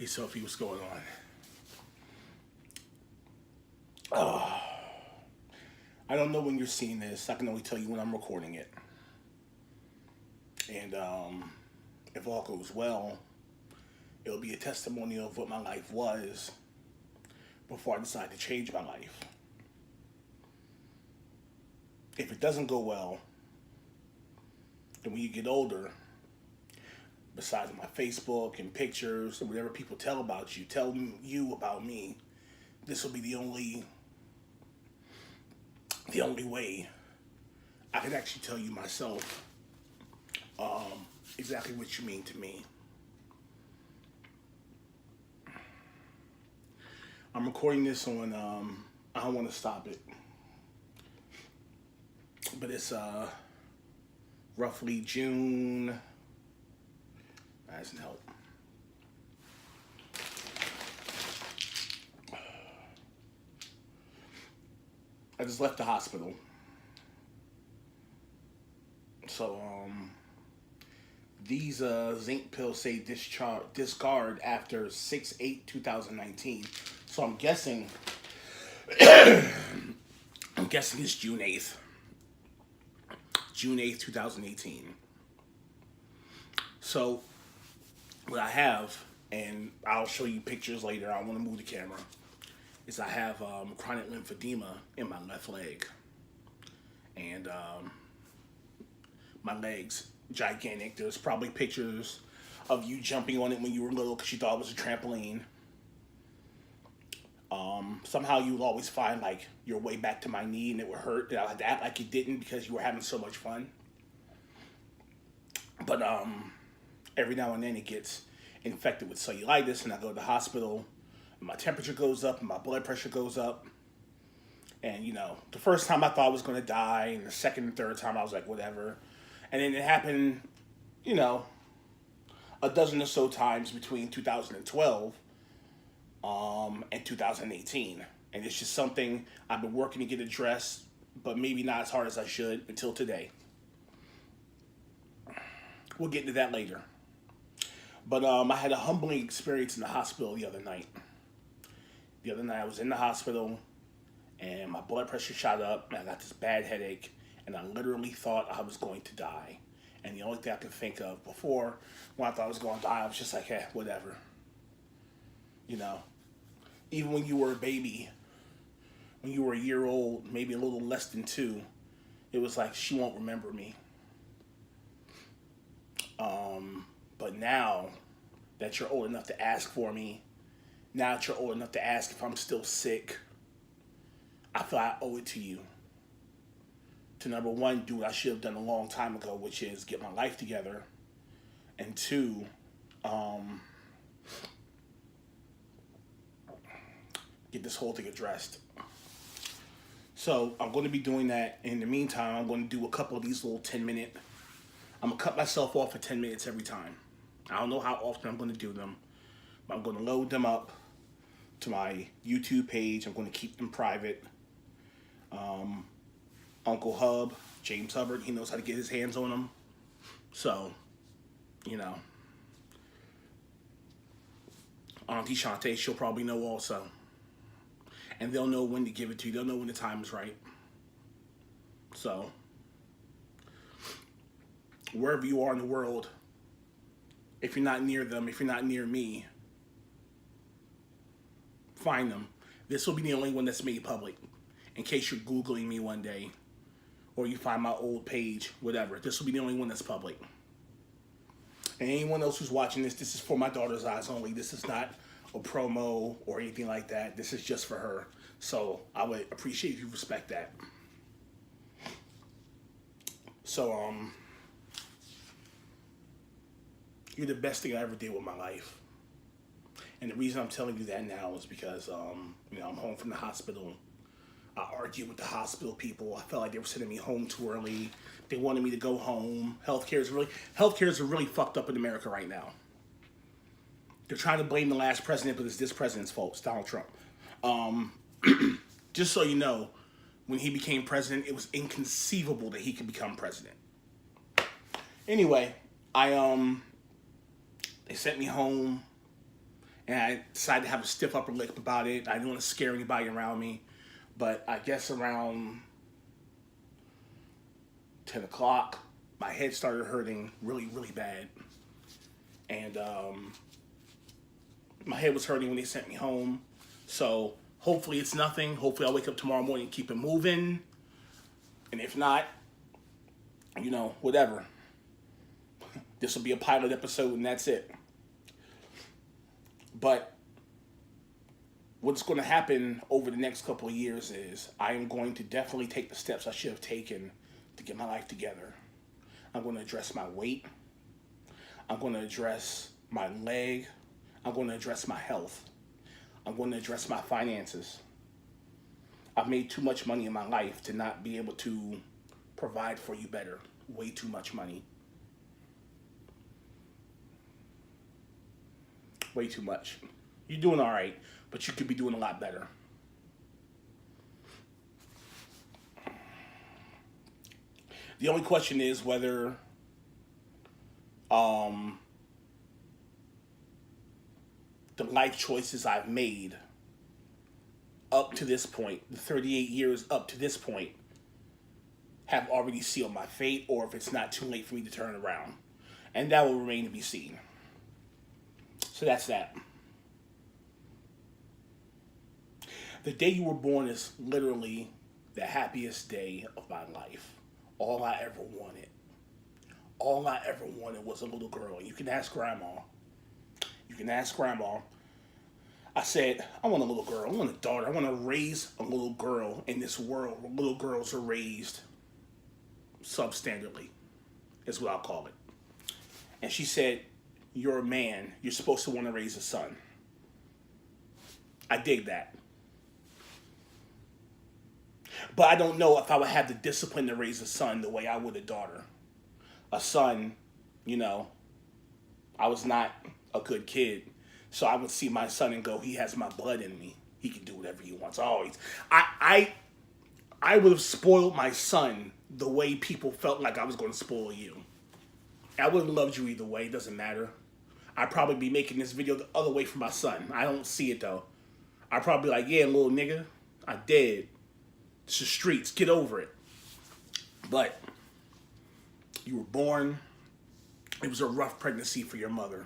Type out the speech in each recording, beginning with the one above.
Hey Sophie, what's going on? Uh, I don't know when you're seeing this. I can only tell you when I'm recording it. And if all goes well, it'll be a testimonial of what my life was before I decide to change my life. If it doesn't go well, then when you get older, besides my Facebook and pictures and whatever people tell you about me, this will be the only way I can actually tell you myself exactly what you mean to me. I'm recording this on I don't want to stop it, but it's roughly June. That doesn't help. I just left the hospital. So these zinc pills say discard after 6/8/2019. So I'm guessing it's June 8th. June 8th, 2018. So what I have, and I'll show you pictures later, I want to move the camera, is I have chronic lymphedema in my left leg. And my legs gigantic. There's probably pictures of you jumping on it when you were little because you thought it was a trampoline. Somehow you would always find like your way back to my knee and it would hurt. And I would act like it didn't because you were having so much fun. But every now and then it gets infected with cellulitis and I go to the hospital and my temperature goes up and my blood pressure goes up. And the first time I thought I was going to die, and the second and third time I was like, whatever. And then it happened, a dozen or so times between 2012 and 2018. And it's just something I've been working to get addressed, but maybe not as hard as I should until today. We'll get into that later. But I had a humbling experience in the hospital the other night. The other night I was in the hospital, and my blood pressure shot up, and I got this bad headache, and I literally thought I was going to die. And the only thing I could think of before, when I thought I was going to die, I was just like, hey, whatever. Even when you were a baby, when you were a year old, maybe a little less than 2, it was like, she won't remember me. But now that you're old enough to ask for me, now that you're old enough to ask if I'm still sick, I feel I owe it to you to, number one, do what I should have done a long time ago, which is get my life together, and 2, get this whole thing addressed. So I'm going to be doing that. In the meantime, I'm going to do a couple of these little 10-minute. I'm going to cut myself off for 10 minutes every time. I don't know how often I'm going to do them, but I'm going to load them up to my YouTube page. I'm going to keep them private. Uncle Hub, James Hubbard, he knows how to get his hands on them. So, Auntie Shantae, she'll probably know also. And they'll know when to give it to you. They'll know when the time is right. So, wherever you are in the world, if you're not near them, if you're not near me, find them. This will be the only one that's made public. In case you're Googling me one day, or you find my old page, whatever. This will be the only one that's public. And anyone else who's watching this is for my daughter's eyes only. This is not a promo or anything like that. This is just for her. So I would appreciate if you respect that. So, you're the best thing I ever did with my life. And the reason I'm telling you that now is because, I'm home from the hospital. I argued with the hospital people. I felt like they were sending me home too early. They wanted me to go home. Healthcare is really fucked up in America right now. They're trying to blame the last president, but it's this president's fault. It's Donald Trump. Just so you know, when he became president, it was inconceivable that he could become president. Anyway, they sent me home, And I decided to have a stiff upper lip about it. I didn't want to scare anybody around me. But I guess around 10 o'clock, my head started hurting really, really bad. And my head was hurting when they sent me home. So hopefully it's nothing. Hopefully I'll wake up tomorrow morning and keep it moving. And if not, whatever. This will be a pilot episode and that's it. But what's going to happen over the next couple of years is I am going to definitely take the steps I should have taken to get my life together. I'm going to address my weight. I'm going to address my leg. I'm going to address my health. I'm going to address my finances. I've made too much money in my life to not be able to provide for you better. Way too much money. Way too much. You're doing all right, but you could be doing a lot better. The only question is whether the life choices I've made up to this point, the 38 years up to this point, have already sealed my fate, or if it's not too late for me to turn around. And that will remain to be seen. So that's that. The day you were born is literally the happiest day of my life. All I ever wanted. All I ever wanted was a little girl. You can ask Grandma. You can ask Grandma. I said, I want a little girl. I want a daughter. I want to raise a little girl in this world where little girls are raised substandardly, is what I'll call it. And she said, you're a man. You're supposed to want to raise a son. I dig that. But I don't know if I would have the discipline to raise a son the way I would a daughter. A son, I was not a good kid. So I would see my son and go, he has my blood in me. He can do whatever he wants. Always. I would have spoiled my son the way people felt like I was going to spoil you. I would have loved you either way. It doesn't matter. I'd probably be making this video the other way for my son. I don't see it though. I'd probably be like, yeah, little nigga, I did. It's the streets. Get over it. But you were born. It was a rough pregnancy for your mother.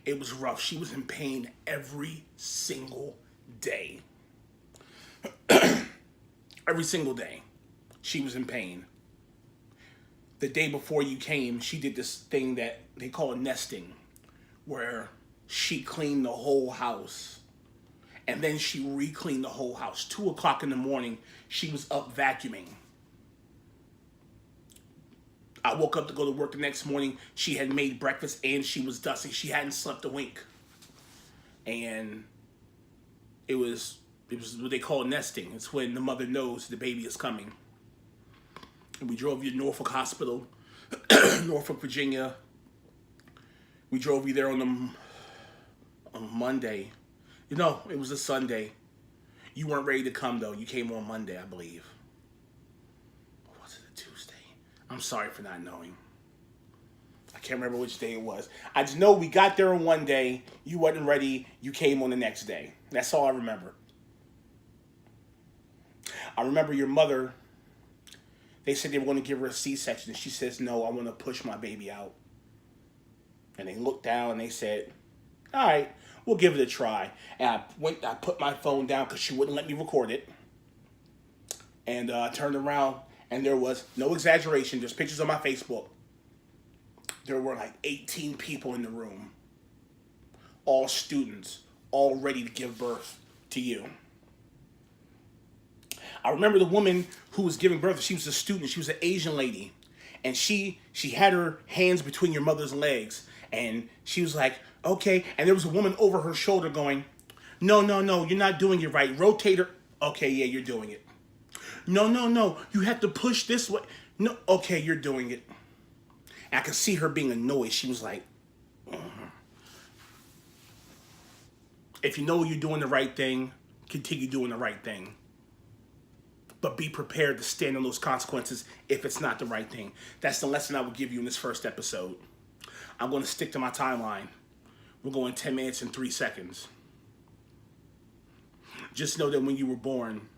It was rough. She was in pain every single day. Every single day. She was in pain. The day before you came, she did this thing that they call nesting, where she cleaned the whole house. And then she re-cleaned the whole house. 2 o'clock in the morning, she was up vacuuming. I woke up to go to work the next morning. She had made breakfast and she was dusting. She hadn't slept a wink. And it was what they call nesting. It's when the mother knows the baby is coming. And we drove you to Norfolk Hospital, Norfolk, Virginia. We drove you there on Monday. It was a Sunday. You weren't ready to come, though. You came on Monday, I believe. Or was it a Tuesday? I'm sorry for not knowing. I can't remember which day it was. I just know we got there on one day. You wasn't ready. You came on the next day. That's all I remember. I remember your mother. They said they were going to give her a C-section. And she says, no, I want to push my baby out. And they looked down and they said, all right, we'll give it a try. And I put my phone down because she wouldn't let me record it. And I turned around and there was, no exaggeration, there's pictures on my Facebook. There were like 18 people in the room. All students, all ready to give birth to you. I remember the woman who was giving birth, she was a student, she was an Asian lady. And she had her hands between your mother's legs. And she was like, okay. And there was a woman over her shoulder going, no, you're not doing it right. Rotate her. Okay, yeah, you're doing it. No, you have to push this way. No, okay, you're doing it. And I could see her being annoyed. She was like, if you know you're doing the right thing, continue doing the right thing. But be prepared to stand on those consequences if it's not the right thing. That's the lesson I will give you in this first episode. I'm going to stick to my timeline. We're going 10 minutes and 3 seconds. Just know that when you were born,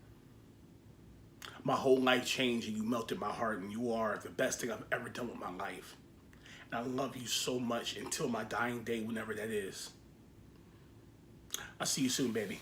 my whole life changed and you melted my heart, and you are the best thing I've ever done with my life. And I love you so much until my dying day, whenever that is. I'll see you soon, baby.